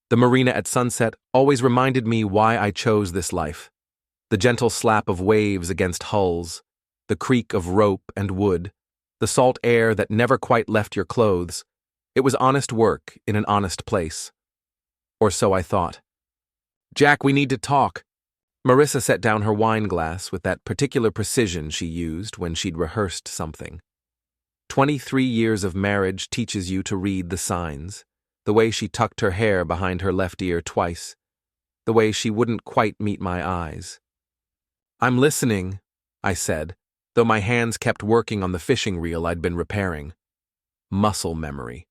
The marina at sunset always reminded me why I chose this life. The gentle slap of waves against hulls, the creak of rope and wood, the salt air that never quite left your clothes. It was honest work in an honest place. Or so I thought. "Jack, we need to talk." Marissa set down her wine glass with that particular precision she used when she'd rehearsed something. 23 years of marriage teaches you to read the signs. The way she tucked her hair behind her left ear twice. The way she wouldn't quite meet my eyes. "I'm listening," I said, though my hands kept working on the fishing reel I'd been repairing. Muscle memory.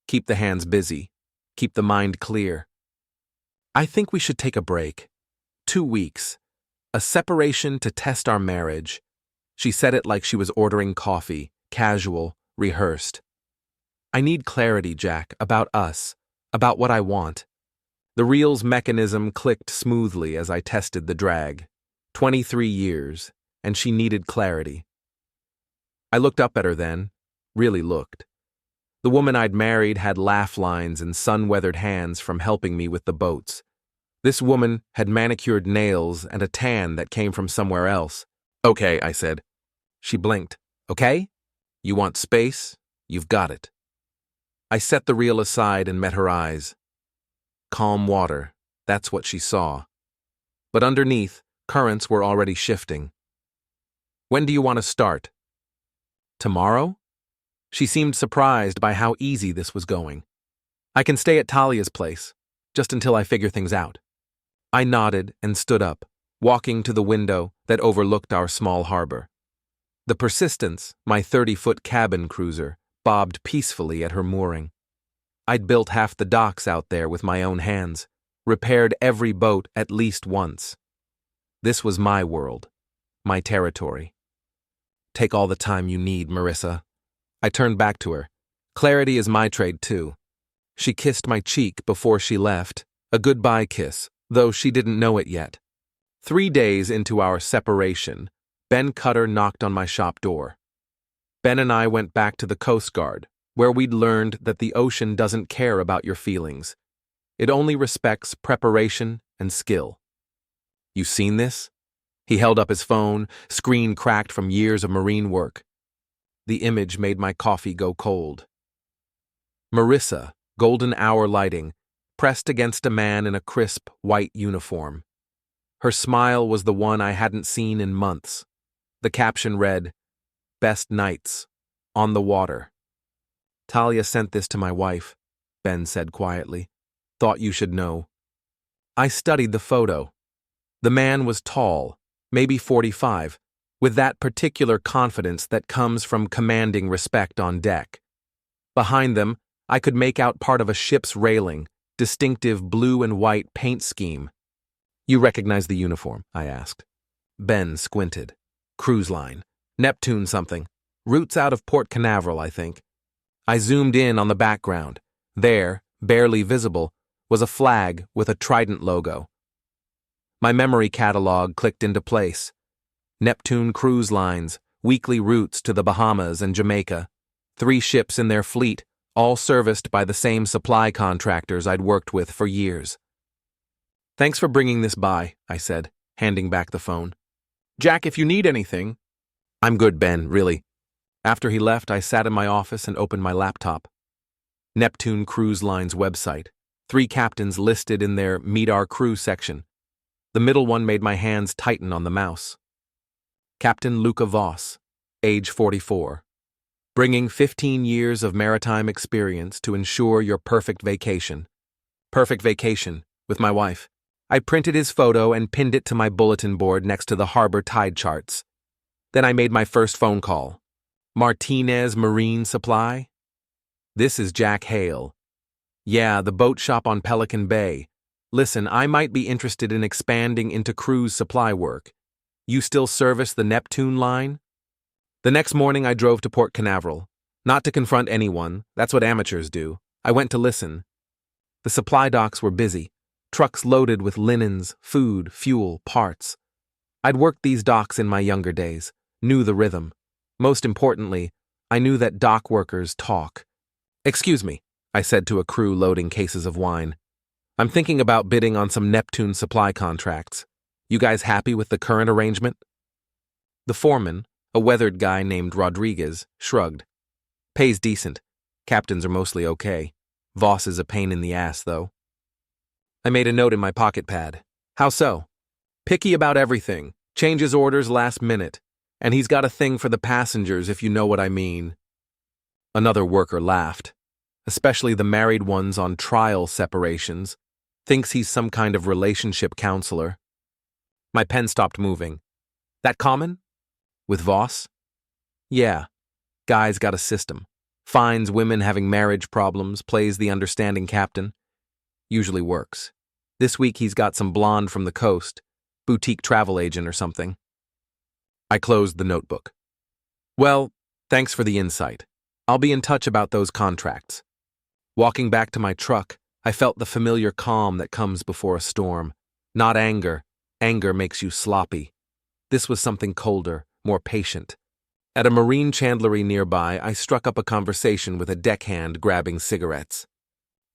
Keep the hands busy. Keep the mind clear. "I think we should take a break. 2 weeks. A separation to test our marriage." She said it like she was ordering coffee, casual, rehearsed. "I need clarity, Jack, about us, about what I want." The reel's mechanism clicked smoothly as I tested the drag. 23 years, and she needed clarity. I looked up at her then, really looked. The woman I'd married had laugh lines and sun-weathered hands from helping me with the boats. This woman had manicured nails and a tan that came from somewhere else. "Okay," I said. She blinked. "Okay? You want space? You've got it." I set the reel aside and met her eyes. Calm water, that's what she saw. But underneath, currents were already shifting. "When do you want to start?" "Tomorrow?" She seemed surprised by how easy this was going. "I can stay at Talia's place, just until I figure things out." I nodded and stood up, walking to the window that overlooked our small harbor. The Persistence, my 30-foot cabin cruiser, bobbed peacefully at her mooring. I'd built half the docks out there with my own hands, repaired every boat at least once. This was my world, my territory. "Take all the time you need, Marissa." I turned back to her. "Clarity is my trade, too." She kissed my cheek before she left, a goodbye kiss, though she didn't know it yet. 3 days into our separation, Ben Cutter knocked on my shop door. Ben and I went back to the Coast Guard, where we'd learned that the ocean doesn't care about your feelings. It only respects preparation and skill. "You seen this?" He held up his phone, screen cracked from years of marine work. The image made my coffee go cold. Marissa, golden hour lighting, pressed against a man in a crisp, white uniform. Her smile was the one I hadn't seen in months. The caption read, "Best nights, on the water." "Talia sent this to my wife," Ben said quietly. "Thought you should know." I studied the photo. The man was tall, maybe 45, with that particular confidence that comes from commanding respect on deck. Behind them, I could make out part of a ship's railing, distinctive blue and white paint scheme. "You recognize the uniform?" I asked. Ben squinted. "Cruise line. Neptune something. Routes out of Port Canaveral, I think." I zoomed in on the background. There, barely visible, was a flag with a trident logo. My memory catalog clicked into place. Neptune Cruise Lines, weekly routes to the Bahamas and Jamaica. 3 ships in their fleet, all serviced by the same supply contractors I'd worked with for years. "Thanks for bringing this by," I said, handing back the phone. "Jack, if you need anything—" "I'm good, Ben, really." After he left, I sat in my office and opened my laptop. Neptune Cruise Line's website. 3 captains listed in their Meet Our Crew section. The middle one made my hands tighten on the mouse. Captain Luca Voss, age 44. Bringing 15 years of maritime experience to ensure your perfect vacation. Perfect vacation, with my wife. I printed his photo and pinned it to my bulletin board next to the harbor tide charts. Then I made my first phone call. "Martinez Marine Supply?" "This is Jack Hale." "Yeah, the boat shop on Pelican Bay. Listen, I might be interested in expanding into cruise supply work. You still service the Neptune line?" The next morning I drove to Port Canaveral. Not to confront anyone, that's what amateurs do. I went to listen. The supply docks were busy. Trucks loaded with linens, food, fuel, parts. I'd worked these docks in my younger days, knew the rhythm. Most importantly, I knew that dock workers talk. "Excuse me," I said to a crew loading cases of wine. I'm thinking about bidding on some Neptune supply contracts. You guys happy with the current arrangement? The foreman, a weathered guy named Rodriguez, shrugged. Pays decent. Captains are mostly okay. Voss is a pain in the ass, though. I made a note in my pocket pad. How so? Picky about everything. Changes orders last minute. And he's got a thing for the passengers, if you know what I mean. Another worker laughed. Especially the married ones on trial separations. Thinks he's some kind of relationship counselor. My pen stopped moving. That common? With Voss? Yeah. Guy's got a system. Finds women having marriage problems, plays the understanding captain. Usually works. This week he's got some blonde from the coast, boutique travel agent or something. I closed the notebook. Well, thanks for the insight. I'll be in touch about those contracts. Walking back to my truck, I felt the familiar calm that comes before a storm. Not anger. Anger makes you sloppy. This was something colder, more patient. At a marine chandlery nearby, I struck up a conversation with a deckhand grabbing cigarettes.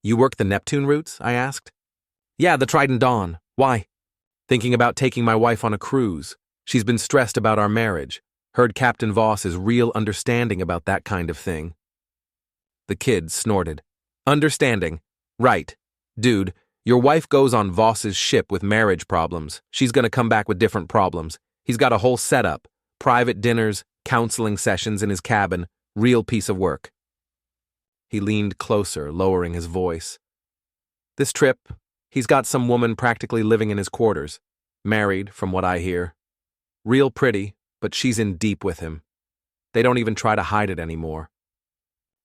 You work the Neptune routes? I asked. Yeah, the Trident Dawn. Why? Thinking about taking my wife on a cruise. She's been stressed about our marriage. Heard Captain Voss is real understanding about that kind of thing. The kid snorted. Understanding? Right. Dude, your wife goes on Voss's ship with marriage problems. She's gonna come back with different problems. He's got a whole setup. Private dinners, counseling sessions in his cabin. Real piece of work. He leaned closer, lowering his voice. This trip, he's got some woman practically living in his quarters. Married, from what I hear. Real pretty, but she's in deep with him. They don't even try to hide it anymore.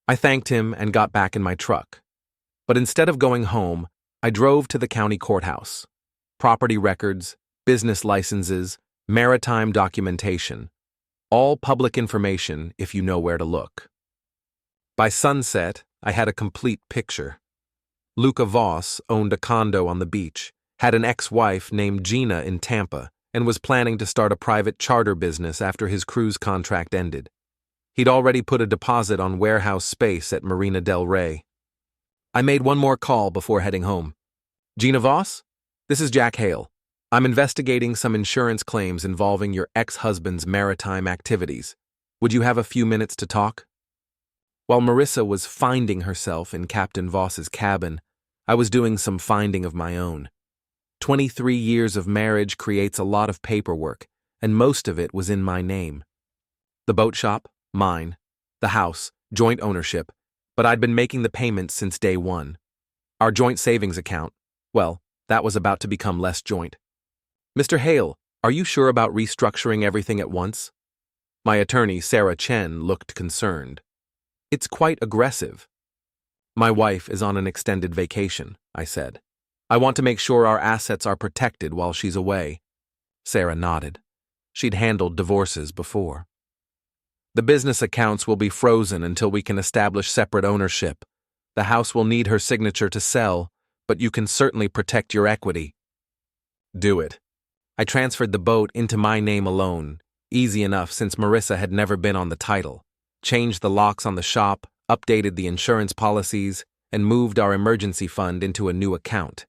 I thanked him and got back in my truck. But instead of going home, I drove to the county courthouse. Property records, business licenses, maritime documentation. All public information if you know where to look. By sunset, I had a complete picture. Luca Voss owned a condo on the beach, had an ex-wife named Gina in Tampa, and was planning to start a private charter business after his cruise contract ended. He'd already put a deposit on warehouse space at Marina del Rey. I made one more call before heading home. Gina Voss? This is Jack Hale. I'm investigating some insurance claims involving your ex-husband's maritime activities. Would you have a few minutes to talk? While Marissa was finding herself in Captain Voss's cabin, I was doing some finding of my own. 23 years of marriage creates a lot of paperwork, and most of it was in my name. The boat shop, mine. The house, joint ownership, but I'd been making the payments since day one. Our joint savings account, well, that was about to become less joint. Mr. Hale, are you sure about restructuring everything at once? My attorney, Sarah Chen, looked concerned. It's quite aggressive. My wife is on an extended vacation, I said. I want to make sure our assets are protected while she's away. Sarah nodded. She'd handled divorces before. The business accounts will be frozen until we can establish separate ownership. The house will need her signature to sell, but you can certainly protect your equity. Do it. I transferred the boat into my name alone, easy enough since Marissa had never been on the title. Changed the locks on the shop, updated the insurance policies, and moved our emergency fund into a new account.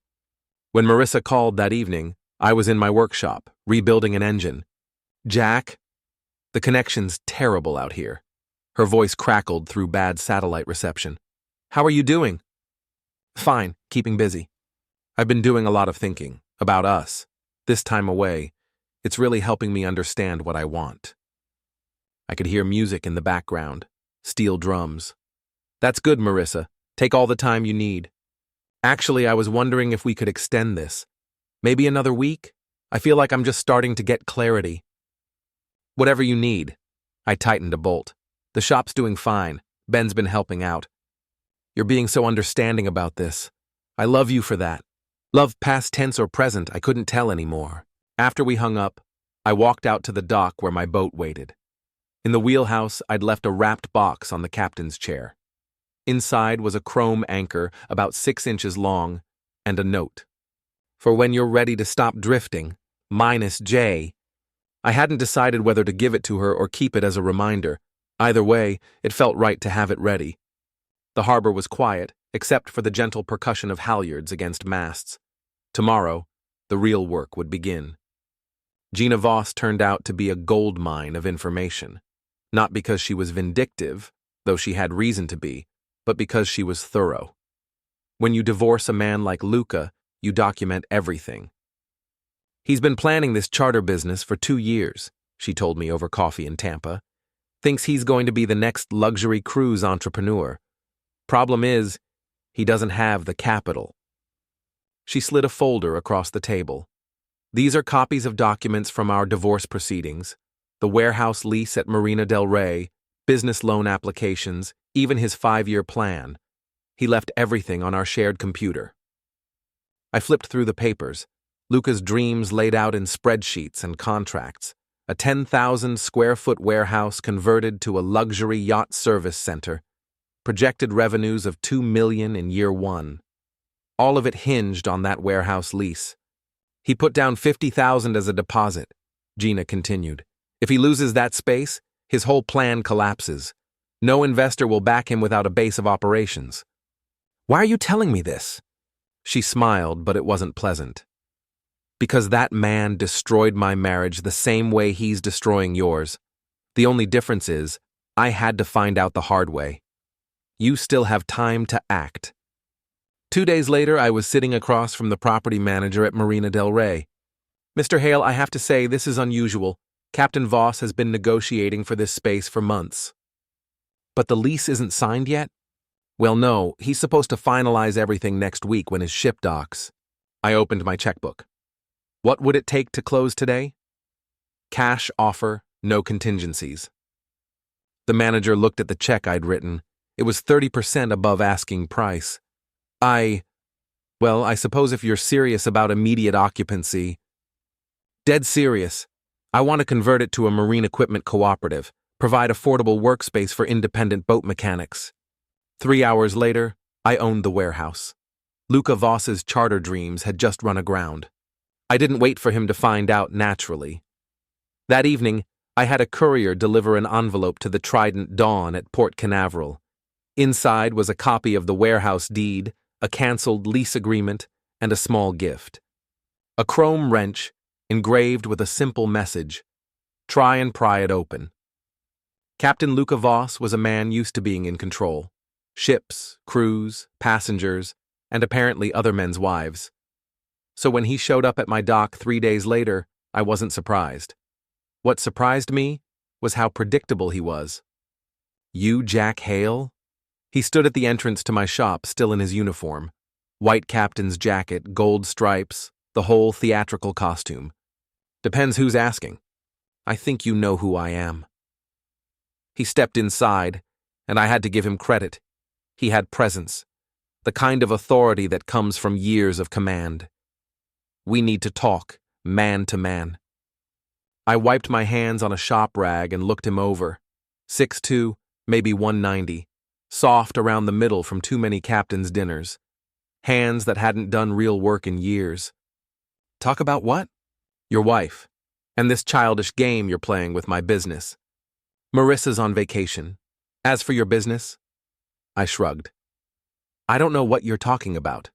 When Marissa called that evening, I was in my workshop, rebuilding an engine. Jack? The connection's terrible out here. Her voice crackled through bad satellite reception. How are you doing? Fine, keeping busy. I've been doing a lot of thinking, about us. This time away, it's really helping me understand what I want. I could hear music in the background, steel drums. That's good, Marissa. Take all the time you need. Actually, I was wondering if we could extend this. Maybe another week? I feel like I'm just starting to get clarity. Whatever you need. I tightened a bolt. The shop's doing fine. Ben's been helping out. You're being so understanding about this. I love you for that. Love past tense or present, I couldn't tell anymore. After we hung up, I walked out to the dock where my boat waited. In the wheelhouse, I'd left a wrapped box on the captain's chair. Inside was a chrome anchor about 6 inches long and a note. For when you're ready to stop drifting, -J. I hadn't decided whether to give it to her or keep it as a reminder. Either way, it felt right to have it ready. The harbor was quiet, except for the gentle percussion of halyards against masts. Tomorrow, the real work would begin. Gina Voss turned out to be a gold mine of information, not because she was vindictive, though she had reason to be, but because she was thorough. When you divorce a man like Luca, you document everything. He's been planning this charter business for 2 years, she told me over coffee in Tampa. Thinks he's going to be the next luxury cruise entrepreneur. Problem is, he doesn't have the capital. She slid a folder across the table. These are copies of documents from our divorce proceedings, the warehouse lease at Marina del Rey, business loan applications, even his 5-year plan. He left everything on our shared computer. I flipped through the papers. Luca's dreams laid out in spreadsheets and contracts. A 10,000-square-foot warehouse converted to a luxury yacht service center. Projected revenues of $2 million in year 1. All of it hinged on that warehouse lease. He put down $50,000 as a deposit, Gina continued. If he loses that space, his whole plan collapses. No investor will back him without a base of operations. Why are you telling me this? She smiled, but it wasn't pleasant. Because that man destroyed my marriage the same way he's destroying yours. The only difference is, I had to find out the hard way. You still have time to act. 2 days later, I was sitting across from the property manager at Marina del Rey. Mr. Hale, I have to say this is unusual. Captain Voss has been negotiating for this space for months. But the lease isn't signed yet? Well, no, he's supposed to finalize everything next week when his ship docks. I opened my checkbook. What would it take to close today? Cash offer, no contingencies. The manager looked at the check I'd written. It was 30% above asking price. Well, I suppose if you're serious about immediate occupancy. Dead serious. I want to convert it to a marine equipment cooperative, provide affordable workspace for independent boat mechanics. 3 hours later, I owned the warehouse. Luca Voss's charter dreams had just run aground. I didn't wait for him to find out naturally. That evening, I had a courier deliver an envelope to the Trident Dawn at Port Canaveral. Inside was a copy of the warehouse deed, a canceled lease agreement, and a small gift. A chrome wrench, engraved with a simple message, "Try and pry it open." Captain Luca Voss was a man used to being in control. Ships, crews, passengers, and apparently other men's wives. So when he showed up at my dock 3 days later, I wasn't surprised. What surprised me was how predictable he was. You, Jack Hale? He stood at the entrance to my shop, still in his uniform. White captain's jacket, gold stripes, the whole theatrical costume. Depends who's asking. I think you know who I am. He stepped inside, and I had to give him credit. He had presence, the kind of authority that comes from years of command. We need to talk, man to man. I wiped my hands on a shop rag and looked him over. 6'2", maybe 190, soft around the middle from too many captain's dinners. Hands that hadn't done real work in years. Talk about what? Your wife, and this childish game you're playing with my business. Marissa's on vacation. As for your business? I shrugged. I don't know what you're talking about.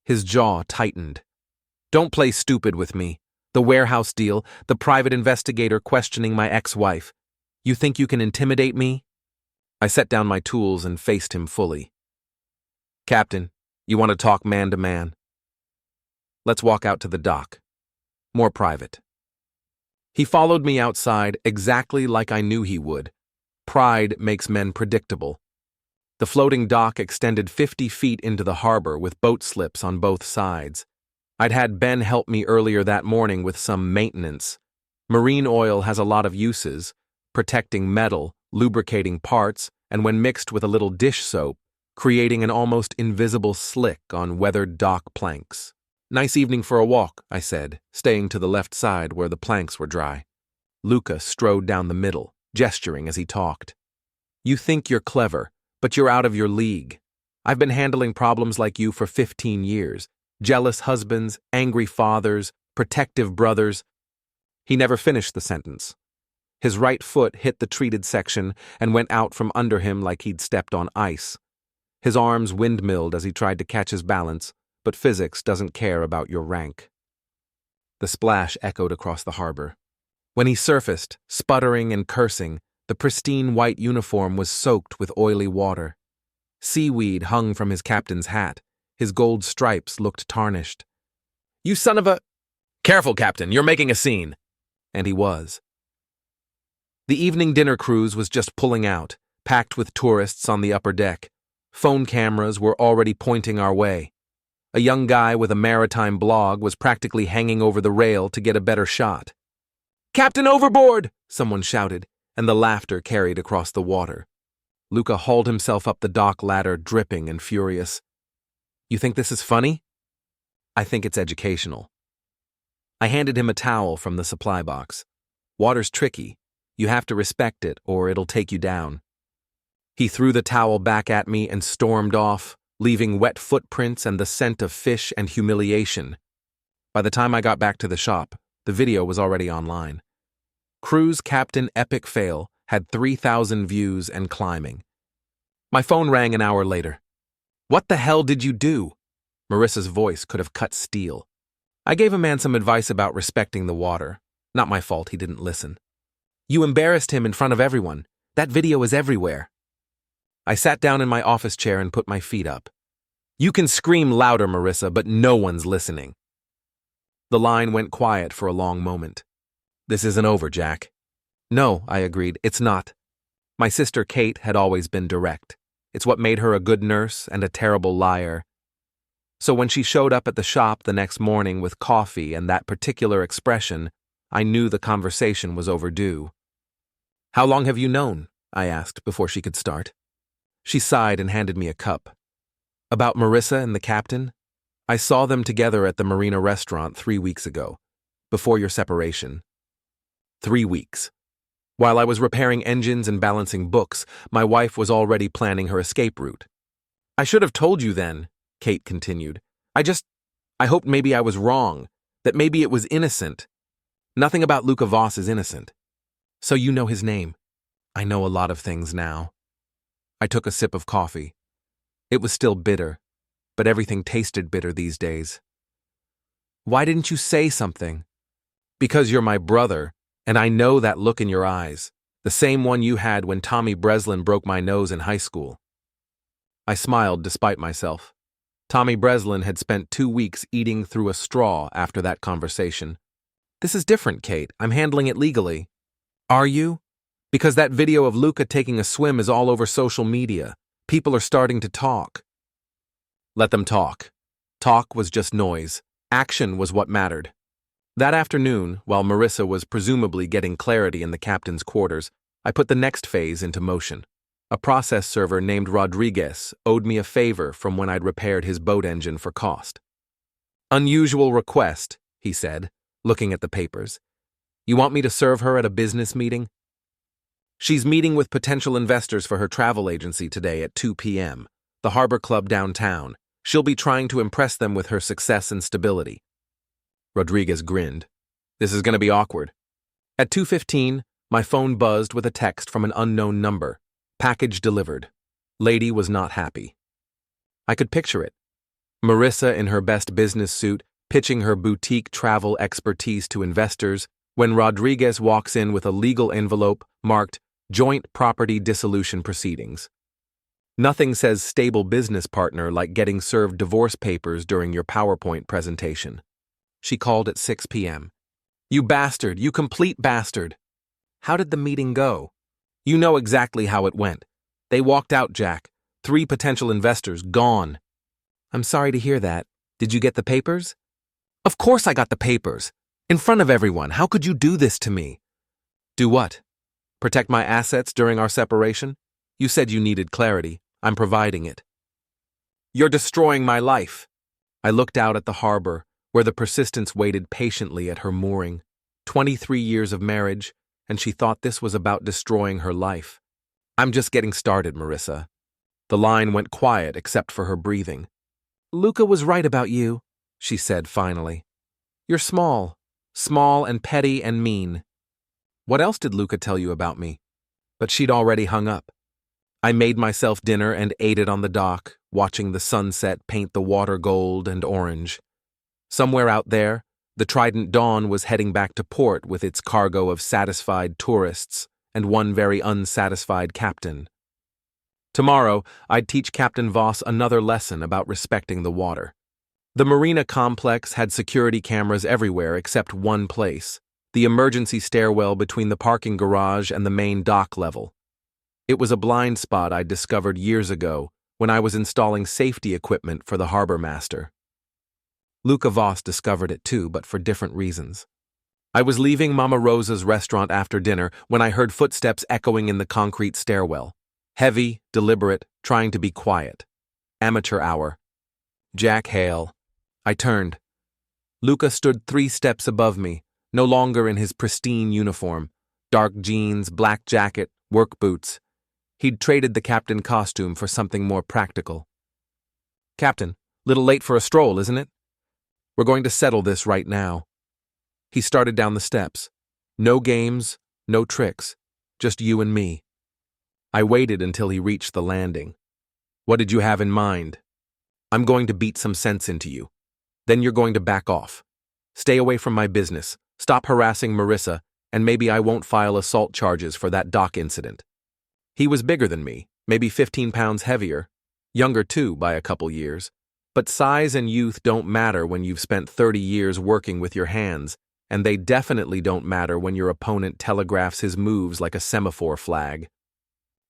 His jaw tightened. Don't play stupid with me. The warehouse deal, the private investigator questioning my ex-wife. You think you can intimidate me? I set down my tools and faced him fully. Captain, you want to talk man to man? Let's walk out to the dock. More private. He followed me outside exactly like I knew he would. Pride makes men predictable. The floating dock extended 50 feet into the harbor with boat slips on both sides. I'd had Ben help me earlier that morning with some maintenance. Marine oil has a lot of uses, protecting metal, lubricating parts, and when mixed with a little dish soap, creating an almost invisible slick on weathered dock planks. Nice evening for a walk, I said, staying to the left side where the planks were dry. Luca strode down the middle, gesturing as he talked. You think you're clever, but you're out of your league. I've been handling problems like you for 15 years. Jealous husbands, angry fathers, protective brothers. He never finished the sentence. His right foot hit the treated section and went out from under him like he'd stepped on ice. His arms windmilled as he tried to catch his balance, but physics doesn't care about your rank. The splash echoed across the harbor. When he surfaced, sputtering and cursing, the pristine white uniform was soaked with oily water. Seaweed hung from his captain's hat. His gold stripes looked tarnished. "You son of a—" "Careful, Captain, you're making a scene." And he was. The evening dinner cruise was just pulling out, packed with tourists on the upper deck. Phone cameras were already pointing our way. A young guy with a maritime blog was practically hanging over the rail to get a better shot. "Captain overboard!" someone shouted, and the laughter carried across the water. Luca hauled himself up the dock ladder, dripping and furious. "You think this is funny?" "I think it's educational." I handed him a towel from the supply box. "Water's tricky. You have to respect it, or it'll take you down." He threw the towel back at me and stormed off, leaving wet footprints and the scent of fish and humiliation. By the time I got back to the shop, the video was already online. Cruise Captain Epic Fail had 3,000 views and climbing. My phone rang an hour later. "What the hell did you do?" Marissa's voice could have cut steel. I gave a man some advice about respecting the water. Not my fault he didn't listen. "You embarrassed him in front of everyone. That video is everywhere." I sat down in my office chair and put my feet up. "You can scream louder, Marissa, but no one's listening." The line went quiet for a long moment. "This isn't over, Jack." "No," I agreed, "it's not." My sister Kate had always been direct. It's what made her a good nurse and a terrible liar. So when she showed up at the shop the next morning with coffee and that particular expression, I knew the conversation was overdue. "How long have you known?" I asked before she could start. She sighed and handed me a cup. "About Marissa and the captain? I saw them together at the Marina restaurant 3 weeks ago, before your separation." 3 weeks. While I was repairing engines and balancing books, my wife was already planning her escape route. "I should have told you then," Kate continued. I hoped maybe I was wrong, that maybe it was innocent." "Nothing about Luca Voss is innocent." "So you know his name." "I know a lot of things now." I took a sip of coffee. It was still bitter, but everything tasted bitter these days. "Why didn't you say something?" "Because you're my brother, and I know that look in your eyes, the same one you had when Tommy Breslin broke my nose in high school." I smiled despite myself. Tommy Breslin had spent 2 weeks eating through a straw after that conversation. "This is different, Kate. I'm handling it legally." "Are you?" "Because that video of Luca taking a swim is all over social media. People are starting to talk." Let them talk. Talk was just noise. Action was what mattered. That afternoon, while Marissa was presumably getting clarity in the captain's quarters, I put the next phase into motion. A process server named Rodriguez owed me a favor from when I'd repaired his boat engine for cost. "Unusual request," he said, looking at the papers. "You want me to serve her at a business meeting?" "She's meeting with potential investors for her travel agency today at 2 p.m., the Harbor Club downtown. She'll be trying to impress them with her success and stability." Rodriguez grinned. "This is going to be awkward." At 2:15, my phone buzzed with a text from an unknown number. Package delivered. Lady was not happy. I could picture it. Marissa in her best business suit, pitching her boutique travel expertise to investors, when Rodriguez walks in with a legal envelope marked Joint Property Dissolution Proceedings. Nothing says stable business partner like getting served divorce papers during your PowerPoint presentation. She called at 6 p.m. "You bastard, you complete bastard." "How did the meeting go?" "You know exactly how it went. They walked out, Jack. 3 potential investors gone." "I'm sorry to hear that. Did you get the papers?" "Of course I got the papers. In front of everyone. How could you do this to me?" "Do what? Protect my assets during our separation? You said you needed clarity. I'm providing it." "You're destroying my life." I looked out at the harbor, where the Persistence waited patiently at her mooring. 23 years of marriage, and she thought this was about destroying her life. "I'm just getting started, Marissa." The line went quiet except for her breathing. "Luca was right about you," she said finally. "You're small and petty and mean." "What else did Luca tell you about me?" But she'd already hung up. I made myself dinner and ate it on the dock, watching the sunset paint the water gold and orange. Somewhere out there, the Trident Dawn was heading back to port with its cargo of satisfied tourists and one very unsatisfied captain. Tomorrow, I'd teach Captain Voss another lesson about respecting the water. The marina complex had security cameras everywhere except one place, the emergency stairwell between the parking garage and the main dock level. It was a blind spot I'd discovered years ago when I was installing safety equipment for the harbor master. Luca Voss discovered it too, but for different reasons. I was leaving Mama Rosa's restaurant after dinner when I heard footsteps echoing in the concrete stairwell. Heavy, deliberate, trying to be quiet. Amateur hour. Jack Hale. I turned. Luca stood 3 steps above me, no longer in his pristine uniform. Dark jeans, black jacket, work boots. He'd traded the captain costume for something more practical. "Captain, little late for a stroll, isn't it? We're going to settle this right now." He started down the steps. No games, no tricks, just you and me. I waited until he reached the landing. "What did you have in mind?" "I'm going to beat some sense into you. Then you're going to back off. Stay away from my business, stop harassing Marissa, and maybe I won't file assault charges for that dock incident." He was bigger than me, maybe 15 pounds heavier, younger too by a couple years. But size and youth don't matter when you've spent 30 years working with your hands, and they definitely don't matter when your opponent telegraphs his moves like a semaphore flag.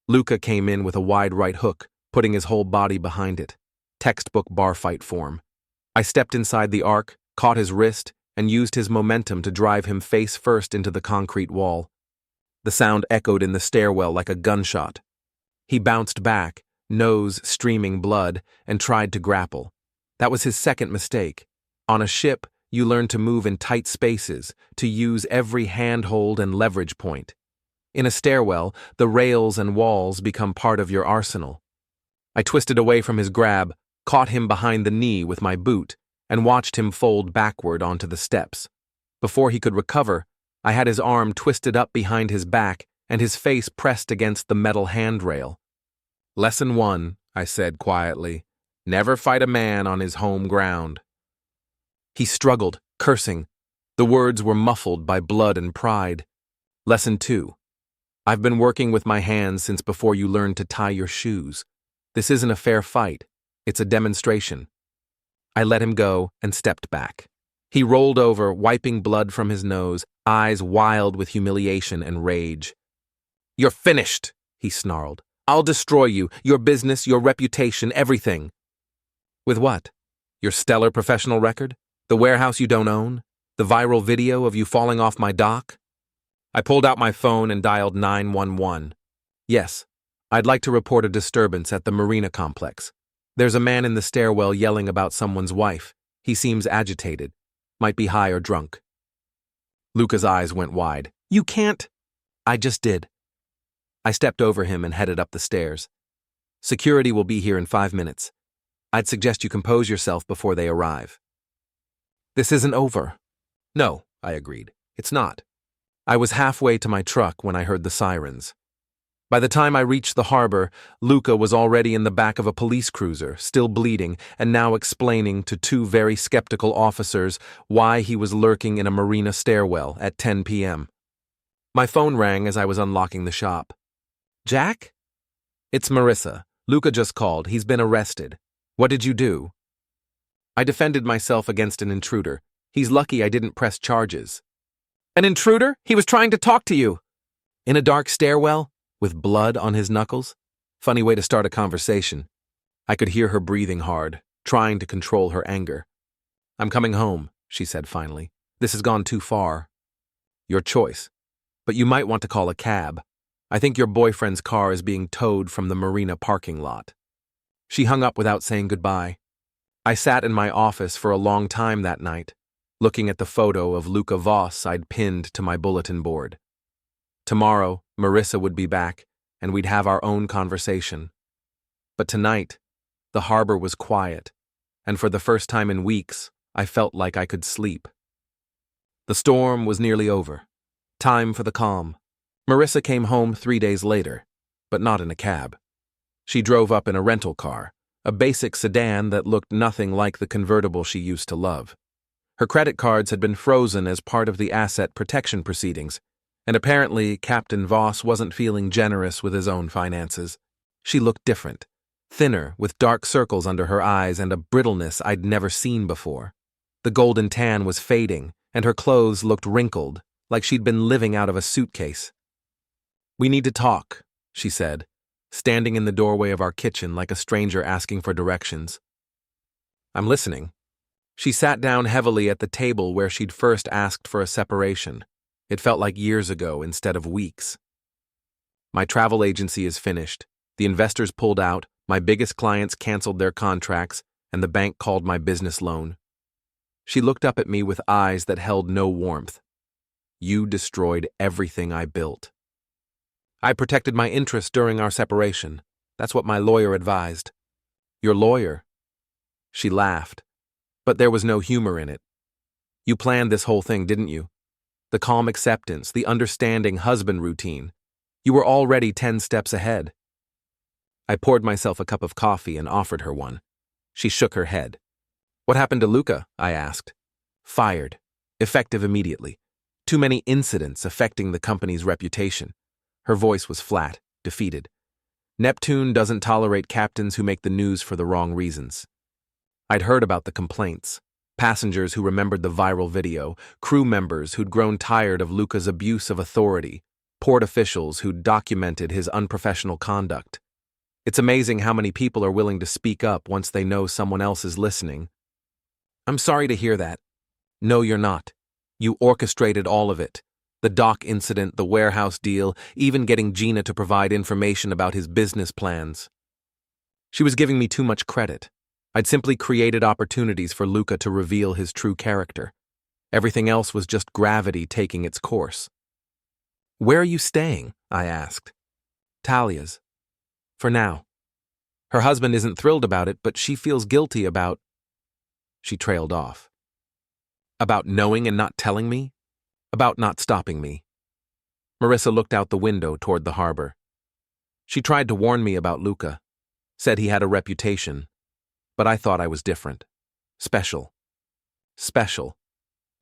Luca came in with a wide right hook, putting his whole body behind it. Textbook bar fight form. I stepped inside the arc, caught his wrist, and used his momentum to drive him face first into the concrete wall. The sound echoed in the stairwell like a gunshot. He bounced back, nose streaming blood, and tried to grapple. That was his second mistake. On a ship, you learn to move in tight spaces, to use every handhold and leverage point. In a stairwell, the rails and walls become part of your arsenal. I twisted away from his grab, caught him behind the knee with my boot, and watched him fold backward onto the steps. Before he could recover, I had his arm twisted up behind his back and his face pressed against the metal handrail. "Lesson 1, I said quietly. Never fight a man on his home ground." He struggled, cursing. The words were muffled by blood and pride. "Lesson 2. I've been working with my hands since before you learned to tie your shoes. This isn't a fair fight. It's a demonstration." I let him go and stepped back. He rolled over, wiping blood from his nose, eyes wild with humiliation and rage. "You're finished," he snarled. "I'll destroy you, your business, your reputation, everything." "With what? Your stellar professional record? The warehouse you don't own? The viral video of you falling off my dock?" I pulled out my phone and dialed 911. "Yes, I'd like to report a disturbance at the marina complex. There's a man in the stairwell yelling about someone's wife. He seems agitated. Might be high or drunk." Luca's eyes went wide. "You can't." "I just did." I stepped over him and headed up the stairs. "Security will be here in 5 minutes. I'd suggest you compose yourself before they arrive." "This isn't over." "No," I agreed. "It's not." I was halfway to my truck when I heard the sirens. By the time I reached the harbor, Luca was already in the back of a police cruiser, still bleeding, and now explaining to 2 very skeptical officers why he was lurking in a marina stairwell at 10 p.m. My phone rang as I was unlocking the shop. "Jack?" "It's Marissa. Luca just called. He's been arrested. What did you do?" I defended myself against an intruder. He's lucky I didn't press charges. "An intruder? He was trying to talk to you." "In a dark stairwell? With blood on his knuckles?" Funny way to start a conversation. I could hear her breathing hard, trying to control her anger. "I'm coming home," she said finally. "This has gone too far." "Your choice. But you might want to call a cab. I think your boyfriend's car is being towed from the marina parking lot." She hung up without saying goodbye. I sat in my office for a long time that night, looking at the photo of Luca Voss I'd pinned to my bulletin board. Tomorrow, Marissa would be back, and we'd have our own conversation. But tonight, the harbor was quiet, and for the first time in weeks, I felt like I could sleep. The storm was nearly over. Time for the calm. Marissa came home 3 days later, but not in a cab. She drove up in a rental car, a basic sedan that looked nothing like the convertible she used to love. Her credit cards had been frozen as part of the asset protection proceedings, and apparently Captain Voss wasn't feeling generous with his own finances. She looked different, thinner, with dark circles under her eyes and a brittleness I'd never seen before. The golden tan was fading, and her clothes looked wrinkled, like she'd been living out of a suitcase. "We need to talk," she said, standing in the doorway of our kitchen like a stranger asking for directions. "I'm listening." She sat down heavily at the table where she'd first asked for a separation. It felt like years ago instead of weeks. "My travel agency is finished. The investors pulled out, my biggest clients canceled their contracts, and the bank called my business loan." She looked up at me with eyes that held no warmth. "You destroyed everything I built." "I protected my interests during our separation. That's what my lawyer advised." "Your lawyer?" She laughed, but there was no humor in it. "You planned this whole thing, didn't you? The calm acceptance, the understanding husband routine. You were already 10 steps ahead." I poured myself a cup of coffee and offered her one. She shook her head. "What happened to Luca?" I asked. "Fired. Effective immediately. Too many incidents affecting the company's reputation." Her voice was flat, defeated. "Neptune doesn't tolerate captains who make the news for the wrong reasons." I'd heard about the complaints. Passengers who remembered the viral video, crew members who'd grown tired of Luca's abuse of authority, port officials who'd documented his unprofessional conduct. It's amazing how many people are willing to speak up once they know someone else is listening. "I'm sorry to hear that." "No, you're not. You orchestrated all of it. The dock incident, the warehouse deal, even getting Gina to provide information about his business plans." She was giving me too much credit. I'd simply created opportunities for Luca to reveal his true character. Everything else was just gravity taking its course. "Where are you staying?" I asked. "Talia's. For now. Her husband isn't thrilled about it, but she feels guilty about—" She trailed off. "About knowing and not telling me? About not stopping me." Marissa looked out the window toward the harbor. "She tried to warn me about Luca. Said he had a reputation. But I thought I was different. Special. Special.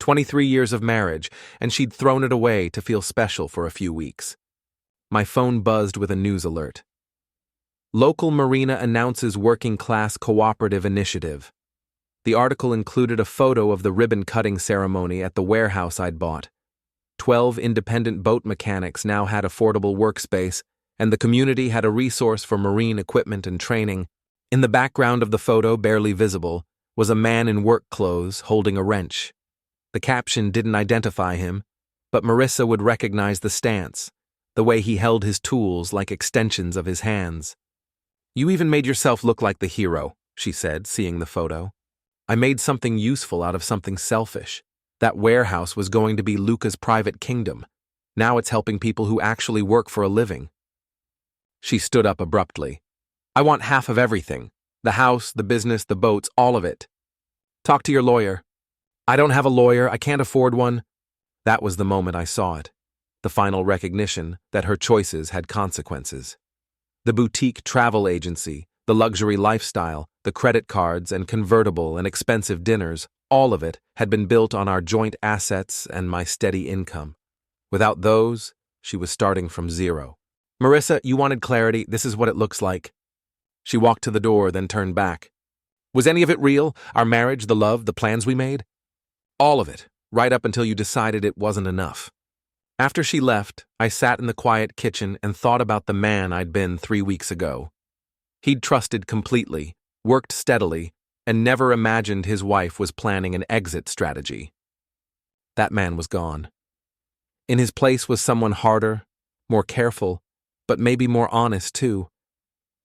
23 years of marriage, and she'd thrown it away to feel special for a few weeks." My phone buzzed with a news alert. "Local marina announces working-class cooperative initiative." The article included a photo of the ribbon-cutting ceremony at the warehouse I'd bought. 12 independent boat mechanics now had affordable workspace, and the community had a resource for marine equipment and training. In the background of the photo, barely visible, was a man in work clothes holding a wrench. The caption didn't identify him, but Marissa would recognize the stance, the way he held his tools like extensions of his hands. "You even made yourself look like the hero," she said, seeing the photo. "I made something useful out of something selfish. That warehouse was going to be Luca's private kingdom. Now it's helping people who actually work for a living." She stood up abruptly. "I want half of everything. The house, the business, the boats, all of it." "Talk to your lawyer." "I don't have a lawyer. I can't afford one." That was the moment I saw it. The final recognition that her choices had consequences. The boutique travel agency, the luxury lifestyle, the credit cards and convertible and expensive dinners, all of it had been built on our joint assets and my steady income. Without those, she was starting from zero. "Marissa, you wanted clarity. This is what it looks like." She walked to the door, then turned back. "Was any of it real? Our marriage, the love, the plans we made?" "All of it, right up until you decided it wasn't enough." After she left, I sat in the quiet kitchen and thought about the man I'd been 3 weeks ago. He'd trusted completely, worked steadily, and never imagined his wife was planning an exit strategy. That man was gone. In his place was someone harder, more careful, but maybe more honest too.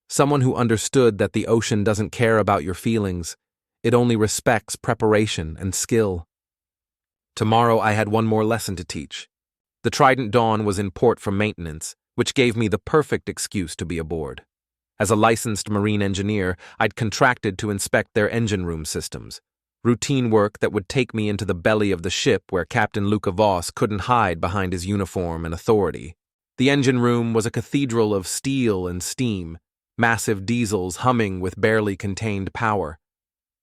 Someone who understood that the ocean doesn't care about your feelings, it only respects preparation and skill. Tomorrow I had one more lesson to teach. The Trident Dawn was in port for maintenance, which gave me the perfect excuse to be aboard. As a licensed marine engineer, I'd contracted to inspect their engine room systems, routine work that would take me into the belly of the ship where Captain Luca Voss couldn't hide behind his uniform and authority. The engine room was a cathedral of steel and steam, massive diesels humming with barely contained power.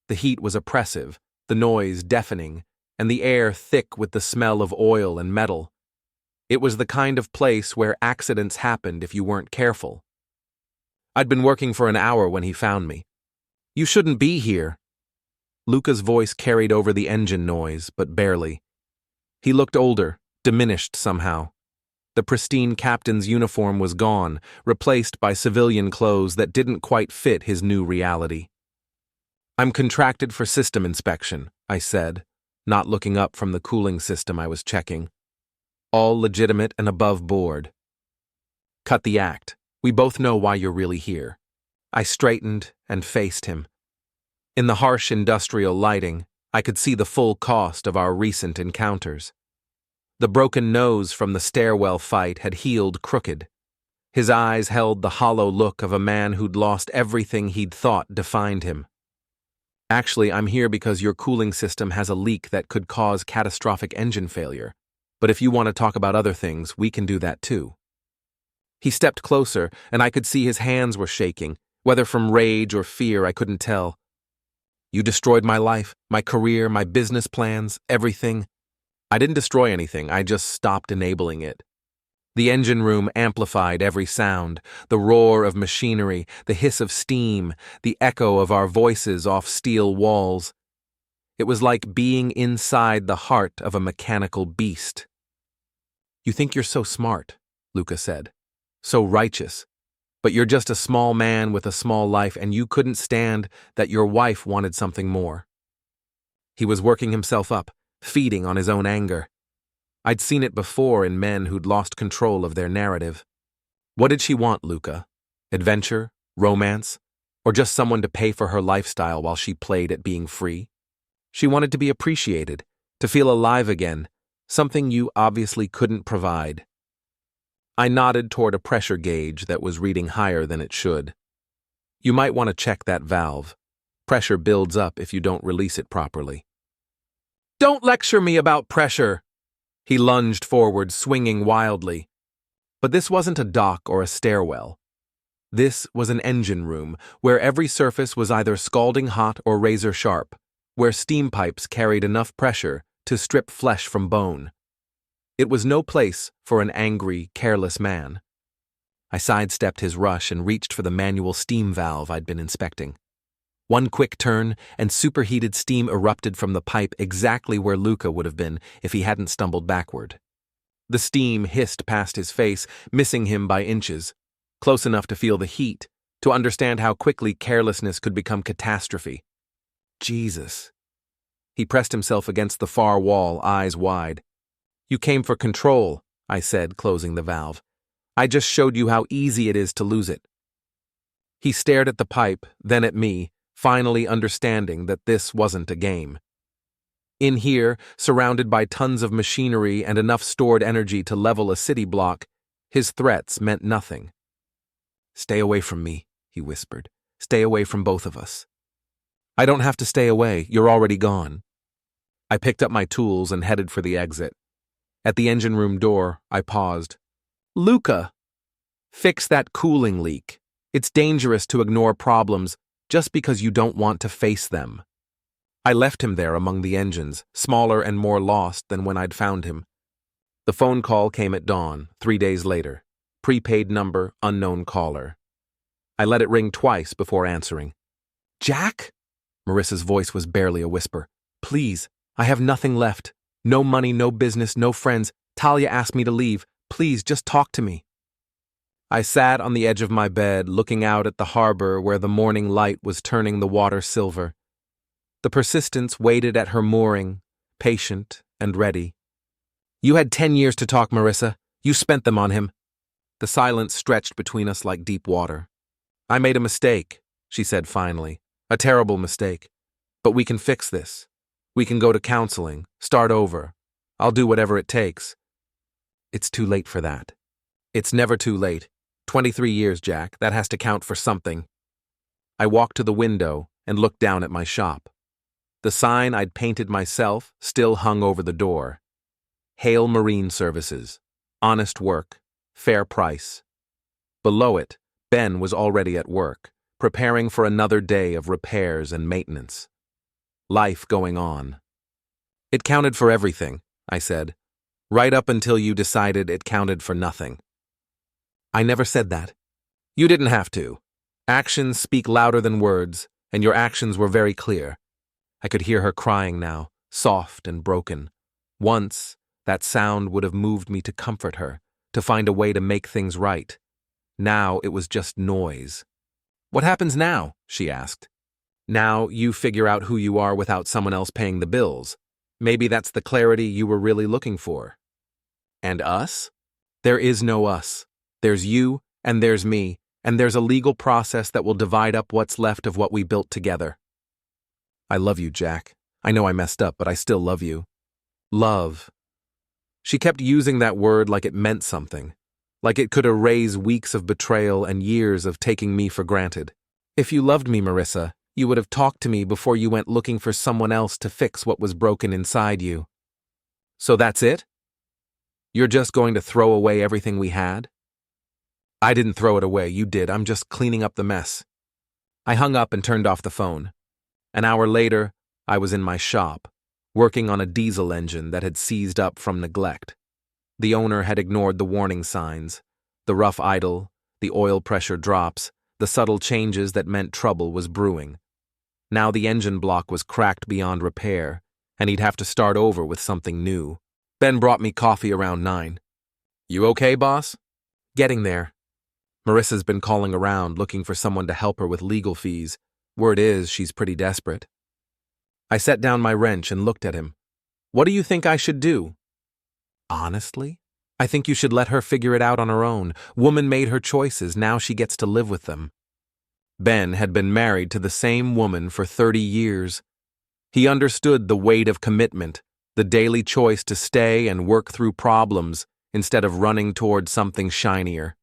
The heat was oppressive, the noise deafening, and the air thick with the smell of oil and metal. It was the kind of place where accidents happened if you weren't careful. I'd been working for an hour when he found me. "You shouldn't be here." Luca's voice carried over the engine noise, but barely. He looked older, diminished somehow. The pristine captain's uniform was gone, replaced by civilian clothes that didn't quite fit his new reality. "I'm contracted for system inspection," I said, not looking up from the cooling system I was checking. "All legitimate and above board." "Cut the act. We both know why you're really here." I straightened and faced him. In the harsh industrial lighting, I could see the full cost of our recent encounters. The broken nose from the stairwell fight had healed crooked. His eyes held the hollow look of a man who'd lost everything he'd thought defined him. "Actually, I'm here because your cooling system has a leak that could cause catastrophic engine failure. But if you want to talk about other things, we can do that too." He stepped closer, and I could see his hands were shaking, whether from rage or fear I couldn't tell. "You destroyed my life, my career, my business plans, everything." "I didn't destroy anything, I just stopped enabling it." The engine room amplified every sound, the roar of machinery, the hiss of steam, the echo of our voices off steel walls. It was like being inside the heart of a mechanical beast. "You think you're so smart," Luca said. "So righteous. But you're just a small man with a small life, and you couldn't stand that your wife wanted something more." He was working himself up, feeding on his own anger. I'd seen it before in men who'd lost control of their narrative. What did she want, Luca? Adventure? Romance? Or just someone to pay for her lifestyle while she played at being free? She wanted to be appreciated, to feel alive again, something you obviously couldn't provide. I nodded toward a pressure gauge that was reading higher than it should. "You might want to check that valve. Pressure builds up if you don't release it properly." "Don't lecture me about pressure!" He lunged forward, swinging wildly. But this wasn't a dock or a stairwell. This was an engine room, where every surface was either scalding hot or razor sharp, where steam pipes carried enough pressure to strip flesh from bone. It was no place for an angry, careless man. I sidestepped his rush and reached for the manual steam valve I'd been inspecting. One quick turn, and superheated steam erupted from the pipe exactly where Luca would have been if he hadn't stumbled backward. The steam hissed past his face, missing him by inches, close enough to feel the heat, to understand how quickly carelessness could become catastrophe. Jesus. He pressed himself against the far wall, eyes wide. "You came for control," I said, closing the valve. "I just showed you how easy it is to lose it." He stared at the pipe, then at me, finally understanding that this wasn't a game. In here, surrounded by tons of machinery and enough stored energy to level a city block, his threats meant nothing. "Stay away from me," he whispered. "Stay away from both of us." "I don't have to stay away, you're already gone." I picked up my tools and headed for the exit. At the engine room door, I paused. "Luca, fix that cooling leak. It's dangerous to ignore problems just because you don't want to face them." I left him there among the engines, smaller and more lost than when I'd found him. The phone call came at dawn, 3 days later. Prepaid number, unknown caller. I let it ring twice before answering. "Jack?" Marissa's voice was barely a whisper. "Please, I have nothing left. No money, no business, no friends. Talia asked me to leave. Please, just talk to me." I sat on the edge of my bed, looking out at the harbor where the morning light was turning the water silver. The Persistence waited at her mooring, patient and ready. "You had 10 years to talk, Marissa. You spent them on him." The silence stretched between us like deep water. "I made a mistake," she said finally. "A terrible mistake. But we can fix this. We can go to counseling, start over. I'll do whatever it takes." "It's too late for that." "It's never too late. 23 years, Jack. That has to count for something." I walked to the window and looked down at my shop. The sign I'd painted myself still hung over the door. Hale Marine Services. Honest work. Fair price. Below it, Ben was already at work, preparing for another day of repairs and maintenance. Life going on. It counted for everything, I said, right up until you decided it counted for nothing. I never said that. You didn't have to. Actions speak louder than words, and your actions were very clear. I could hear her crying now, soft and broken. Once, that sound would have moved me to comfort her, to find a way to make things right. Now it was just noise. What happens now? She asked. Now you figure out who you are without someone else paying the bills. Maybe that's the clarity you were really looking for. And us? There is no us. There's you, and there's me, and there's a legal process that will divide up what's left of what we built together. I love you, Jack. I know I messed up, but I still love you. Love. She kept using that word like it meant something, like it could erase weeks of betrayal and years of taking me for granted. If you loved me, Marissa, you would have talked to me before you went looking for someone else to fix what was broken inside you. So that's it? You're just going to throw away everything we had? I didn't throw it away, you did. I'm just cleaning up the mess. I hung up and turned off the phone. An hour later, I was in my shop, working on a diesel engine that had seized up from neglect. The owner had ignored the warning signs, the rough idle, the oil pressure drops, the subtle changes that meant trouble was brewing. Now the engine block was cracked beyond repair, and he'd have to start over with something new. Ben brought me coffee around 9. You okay, boss? Getting there. Marissa's been calling around looking for someone to help her with legal fees. Word is she's pretty desperate. I set down my wrench and looked at him. What do you think I should do? Honestly, I think you should let her figure it out on her own. Woman made her choices, now she gets to live with them. Ben had been married to the same woman for 30 years. He understood the weight of commitment, the daily choice to stay and work through problems instead of running toward something shinier.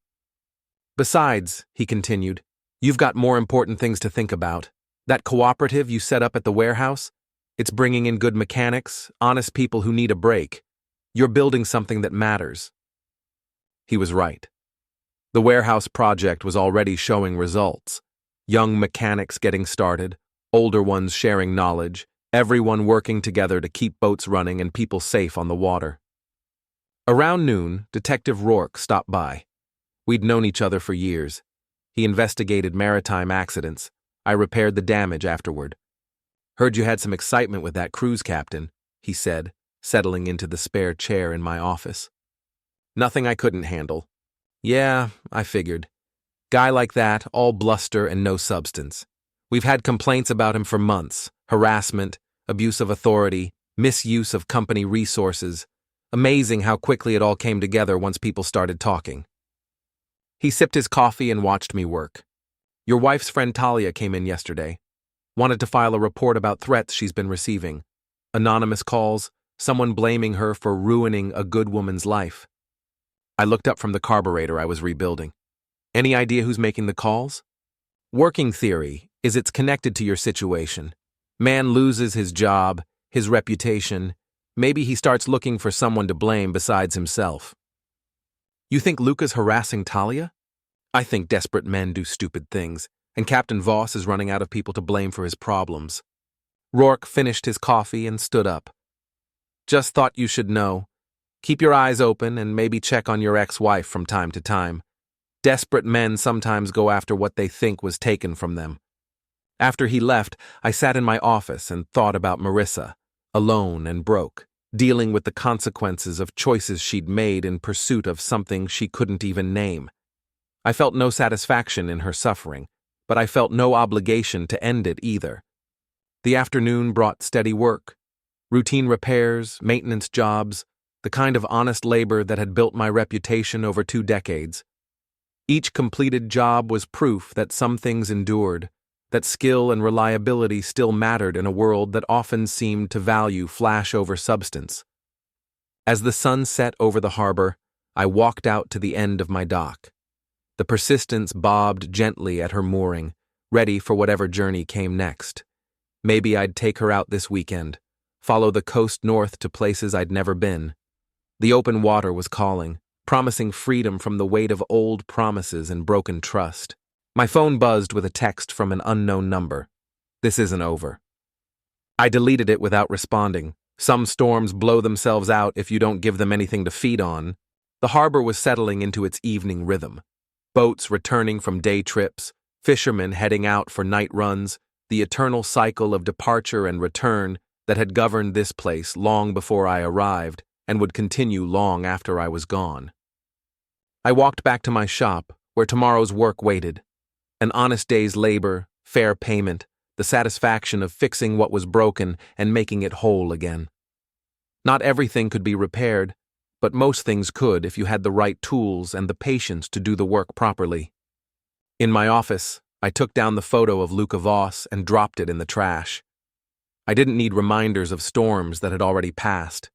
Besides, he continued, you've got more important things to think about. That cooperative you set up at the warehouse, it's bringing in good mechanics, honest people who need a break. You're building something that matters. He was right. The warehouse project was already showing results. Young mechanics getting started, older ones sharing knowledge, everyone working together to keep boats running and people safe on the water. Around noon, Detective Rourke stopped by. We'd known each other for years. He investigated maritime accidents. I repaired the damage afterward. Heard you had some excitement with that cruise captain, he said, settling into the spare chair in my office. Nothing I couldn't handle. Yeah, I figured. Guy like that, all bluster and no substance. We've had complaints about him for months. Harassment, abuse of authority, misuse of company resources. Amazing how quickly it all came together once people started talking. He sipped his coffee and watched me work. Your wife's friend Talia came in yesterday. Wanted to file a report about threats she's been receiving. Anonymous calls, someone blaming her for ruining a good woman's life. I looked up from the carburetor I was rebuilding. Any idea who's making the calls? Working theory is it's connected to your situation. Man loses his job, his reputation. Maybe he starts looking for someone to blame besides himself. You think Luca's harassing Talia? I think desperate men do stupid things, and Captain Voss is running out of people to blame for his problems. Rourke finished his coffee and stood up. Just thought you should know. Keep your eyes open and maybe check on your ex-wife from time to time. Desperate men sometimes go after what they think was taken from them. After he left, I sat in my office and thought about Marissa, alone and broke, dealing with the consequences of choices she'd made in pursuit of something she couldn't even name. I felt no satisfaction in her suffering, but I felt no obligation to end it either. The afternoon brought steady work, routine repairs, maintenance jobs, the kind of honest labor that had built my reputation over 2 decades. Each completed job was proof that some things endured, that skill and reliability still mattered in a world that often seemed to value flash over substance. As the sun set over the harbor, I walked out to the end of my dock. The Persistence bobbed gently at her mooring, ready for whatever journey came next. Maybe I'd take her out this weekend, follow the coast north to places I'd never been. The open water was calling, promising freedom from the weight of old promises and broken trust. My phone buzzed with a text from an unknown number. This isn't over. I deleted it without responding. Some storms blow themselves out if you don't give them anything to feed on. The harbor was settling into its evening rhythm. Boats returning from day trips, fishermen heading out for night runs, the eternal cycle of departure and return that had governed this place long before I arrived and would continue long after I was gone. I walked back to my shop, where tomorrow's work waited. An honest day's labor, fair payment, the satisfaction of fixing what was broken and making it whole again. Not everything could be repaired, but most things could if you had the right tools and the patience to do the work properly. In my office, I took down the photo of Luca Voss and dropped it in the trash. I didn't need reminders of storms that had already passed.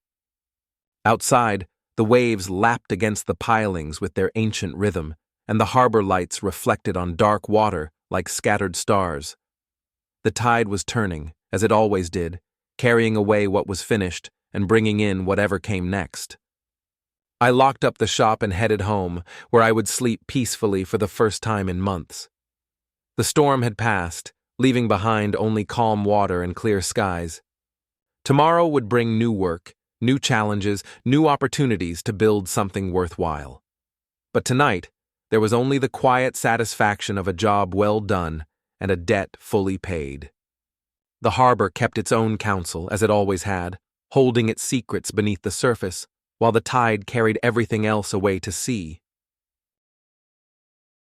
Outside, the waves lapped against the pilings with their ancient rhythm, and the harbor lights reflected on dark water like scattered stars. The tide was turning, as it always did, carrying away what was finished and bringing in whatever came next. I locked up the shop and headed home, where I would sleep peacefully for the first time in months. The storm had passed, leaving behind only calm water and clear skies. Tomorrow would bring new work, new challenges, new opportunities to build something worthwhile. But tonight, there was only the quiet satisfaction of a job well done and a debt fully paid. The harbor kept its own counsel, as it always had, holding its secrets beneath the surface, while the tide carried everything else away to sea.